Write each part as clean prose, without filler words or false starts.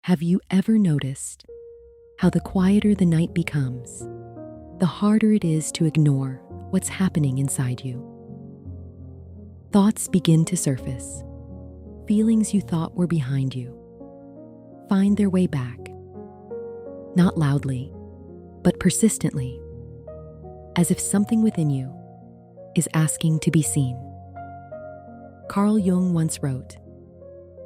Have you ever noticed how the quieter the night becomes, the harder it is to ignore what's happening inside you? Thoughts begin to surface. Feelings you thought were behind you find their way back, not loudly, but persistently, as if something within you is asking to be seen. Carl Jung once wrote,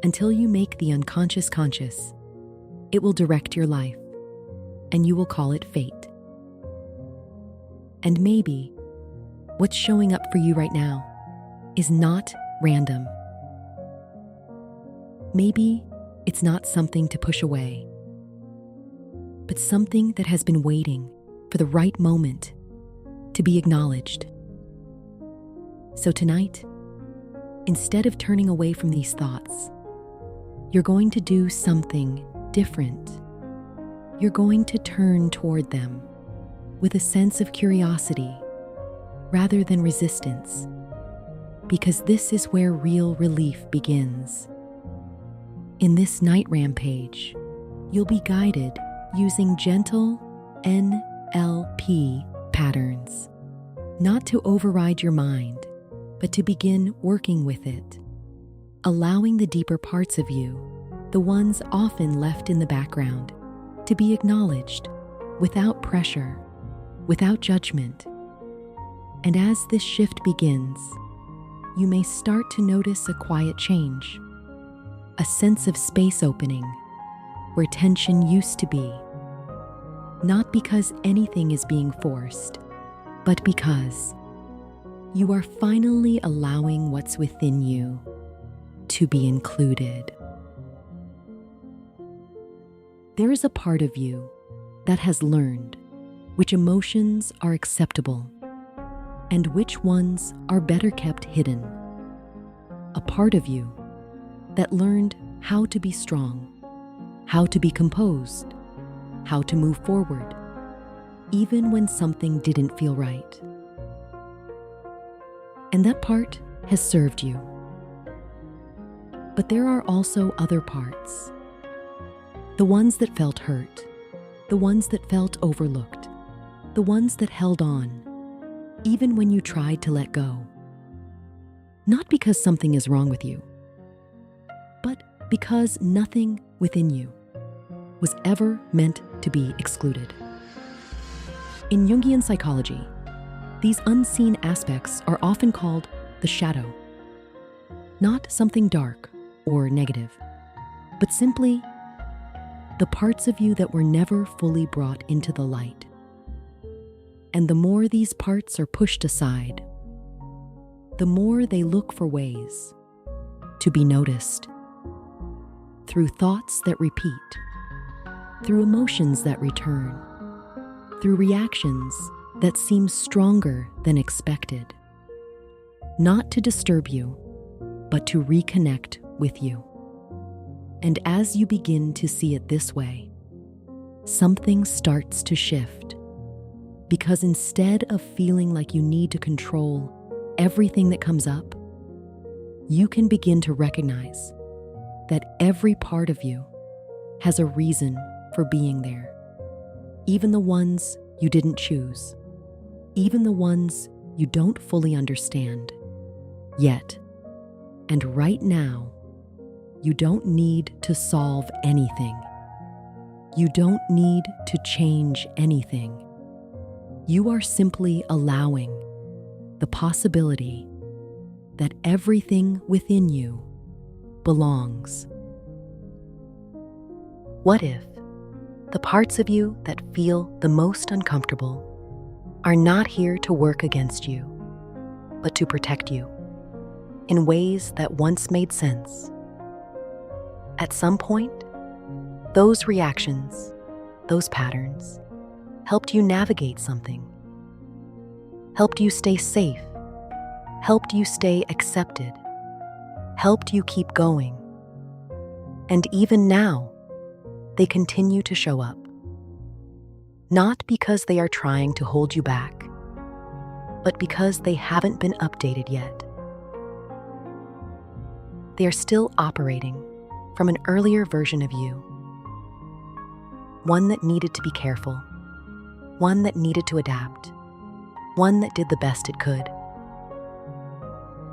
"Until you make the unconscious conscious, it will direct your life, and you will call it fate." And maybe what's showing up for you right now is not random. Maybe it's not something to push away, but something that has been waiting for the right moment to be acknowledged. So tonight, instead of turning away from these thoughts, you're going to do something different. You're going to turn toward them with a sense of curiosity rather than resistance, because this is where real relief begins. In this night rampage, you'll be guided using gentle NLP patterns, not to override your mind, but to begin working with it, allowing the deeper parts of you, the ones often left in the background, to be acknowledged without pressure, without judgment. And as this shift begins, you may start to notice a quiet change, a sense of space opening where tension used to be, not because anything is being forced, but because you are finally allowing what's within you to be included. There is a part of you that has learned which emotions are acceptable and which ones are better kept hidden. A part of you that learned how to be strong, how to be composed, how to move forward, even when something didn't feel right. And that part has served you. But there are also other parts. The ones that felt hurt, the ones that felt overlooked, the ones that held on, even when you tried to let go. Not because something is wrong with you, but because nothing within you was ever meant to be excluded. In Jungian psychology, these unseen aspects are often called the shadow. Not something dark or negative, but simply the parts of you that were never fully brought into the light. And the more these parts are pushed aside, the more they look for ways to be noticed. Through thoughts that repeat, through emotions that return, through reactions that seem stronger than expected. Not to disturb you, but to reconnect with you. And as you begin to see it this way, something starts to shift. Because instead of feeling like you need to control everything that comes up, you can begin to recognize that every part of you has a reason for being there. Even the ones you didn't choose, even the ones you don't fully understand yet. And right now, you don't need to solve anything. You don't need to change anything. You are simply allowing the possibility that everything within you belongs. What if the parts of you that feel the most uncomfortable are not here to work against you, but to protect you in ways that once made sense? At some point, those reactions, those patterns, helped you navigate something, helped you stay safe, helped you stay accepted, helped you keep going. And even now, they continue to show up. Not because they are trying to hold you back, but because they haven't been updated yet. They are still operating from an earlier version of you, one that needed to be careful, one that needed to adapt, one that did the best it could.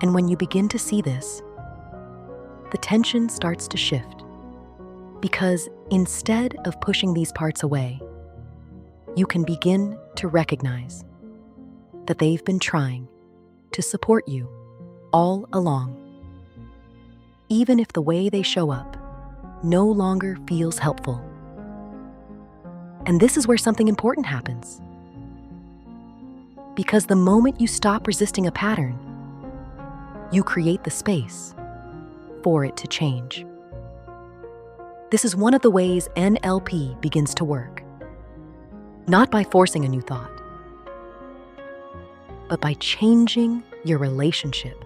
And when you begin to see this, the tension starts to shift, because instead of pushing these parts away, you can begin to recognize that they've been trying to support you all along, even if the way they show up no longer feels helpful. And this is where something important happens. Because the moment you stop resisting a pattern, you create the space for it to change. This is one of the ways NLP begins to work. Not by forcing a new thought, but by changing your relationship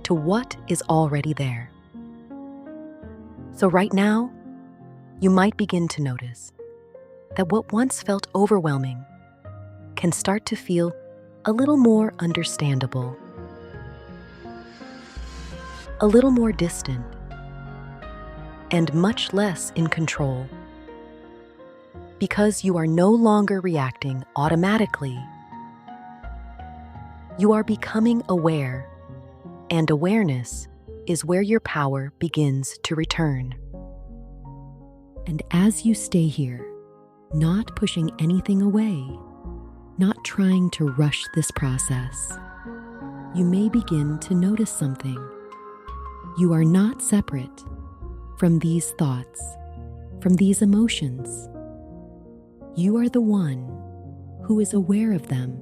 to what is already there. So right now, you might begin to notice that what once felt overwhelming can start to feel a little more understandable, a little more distant, and much less in control, because you are no longer reacting automatically. You are becoming aware, and awareness is where your power begins to return. And as you stay here, not pushing anything away, not trying to rush this process, you may begin to notice something. You are not separate from these thoughts, from these emotions. You are the one who is aware of them,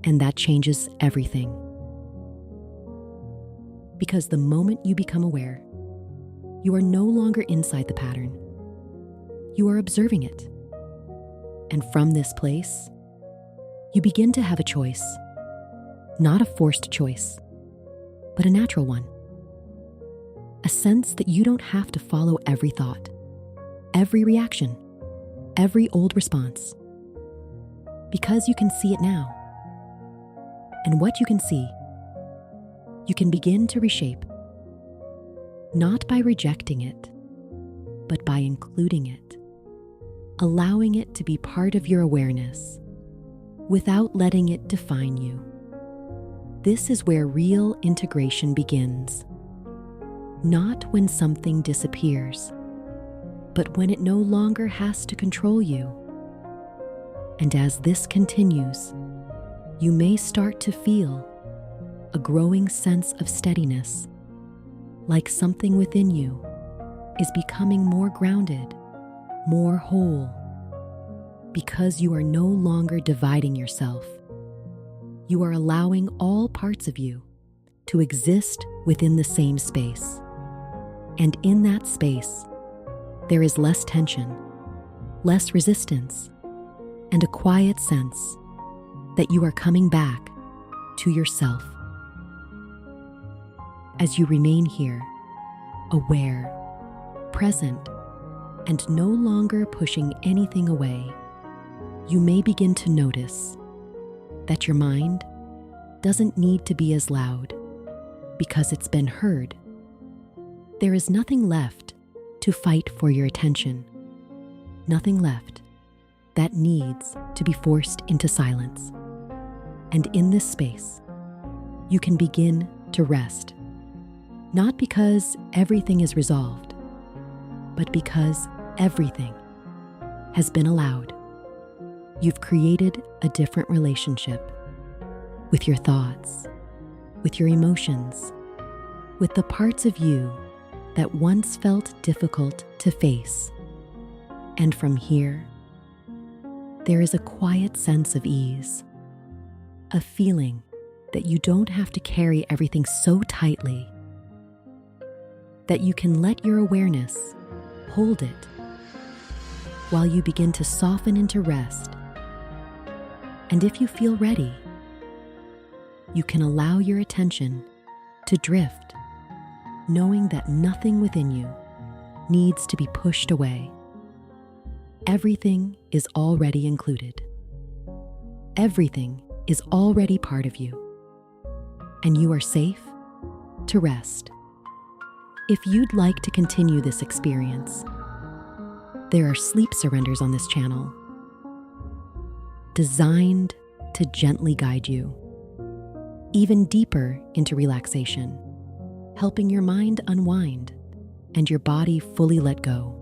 and that changes everything. Because the moment you become aware, you are no longer inside the pattern. You are observing it. And from this place, you begin to have a choice, not a forced choice, but a natural one. A sense that you don't have to follow every thought, every reaction, every old response, because you can see it now. And what you can see, you can begin to reshape, not by rejecting it, but by including it, allowing it to be part of your awareness without letting it define you. This is where real integration begins. Not when something disappears, but when it no longer has to control you. And as this continues, you may start to feel a growing sense of steadiness, like something within you is becoming more grounded, more whole, because you are no longer dividing yourself. You are allowing all parts of you to exist within the same space. And in that space, there is less tension, less resistance, and a quiet sense that you are coming back to yourself. As you remain here, aware, present, and no longer pushing anything away, you may begin to notice that your mind doesn't need to be as loud because it's been heard. There is nothing left to fight for your attention, nothing left that needs to be forced into silence. And in this space, you can begin to rest, not because everything is resolved, but because everything has been allowed. You've created a different relationship with your thoughts, with your emotions, with the parts of you that once felt difficult to face. And from here, there is a quiet sense of ease, a feeling that you don't have to carry everything so tightly, that you can let your awareness hold it while you begin to soften into rest. And if you feel ready, you can allow your attention to drift, knowing that nothing within you needs to be pushed away. Everything is already included. Everything is already part of you, and you are safe to rest. If you'd like to continue this experience, There are sleep surrenders on this channel, designed to gently guide you even deeper into relaxation, helping your mind unwind and your body fully let go,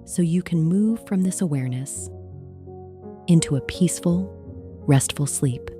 so you can move from this awareness into a peaceful, restful sleep.